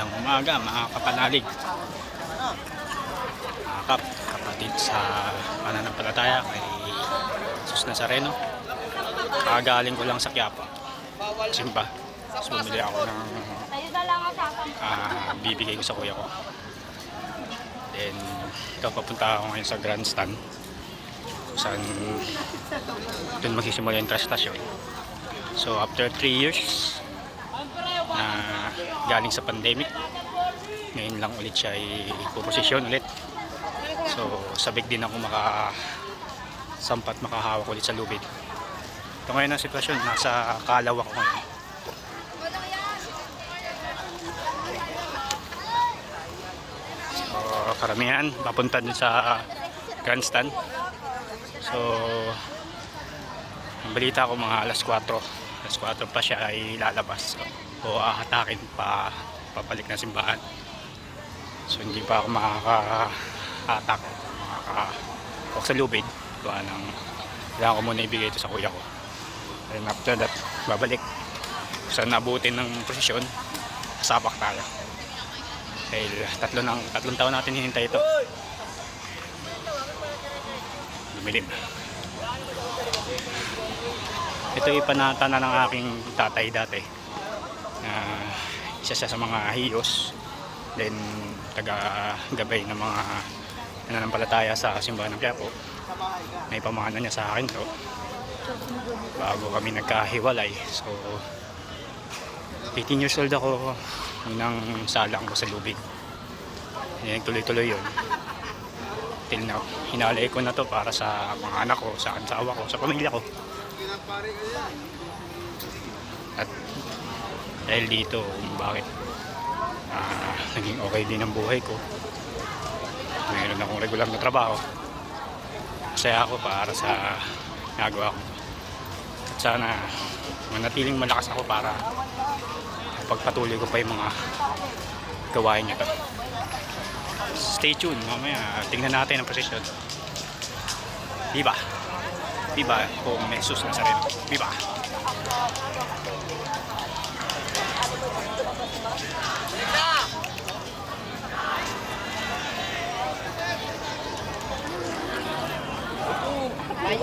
Magandang umaga mga kapanalig, mga kapatid sa pananampalataya kay Jesus Nazareno. Kagaling ko lang sa Quiapo, simba. So bumili ako ng bibigay ko sa kuya ko. Then ito, papunta ako ngayon sa grandstand saan doon magsisimula yung trastasyon. So after 3 years na galing sa pandemic, ngayon lang ulit siya ipoposisyon ulit. So sabik din ako makasampat, makahawak ulit sa lubid. Ito ngayon ang sitwasyon, nasa Kalaw ako ngayon. So karamihan papunta dun sa grandstand. So ang balita ko mga alas 4 pa siya ay lalabas o aatakin papalik na simbahan. So hindi pa ako makaka-attack, makaka-walk sa lubid. Kailangan ko muna ibigay ito sa kuya ko. And after that, babalik. Saan nabutin ng prosesyon, sabak tayo. Dahil tatlong taon natin hinintay ito. Lumilim. Ito ipanata na ng aking tatay dati. Isa siya sa mga hiyos, then taga-gabay ng mga nananampalataya sa simbahan ng Quiapo. May pamana niya sa akin to bago kami nagkahiwalay. So 18 years old ako nang salang ko sa lubid. Yan, tuloy-tuloy yun till now. Hinalay ko na to para sa mga anak ko, sa asawa ko, sa pamilya ko. At dahil dito kung bakit naging okay din ang buhay ko, mayroon akong regular na trabaho, masaya ako para sa nagawa ko. At sana manatiling malakas ako para pagpatuloy ko pa yung mga gawain niya to. Stay tuned, mamaya tingnan natin ang prosesyon. Viva! Viva kung Jesus Nazareno. Viva! Ay,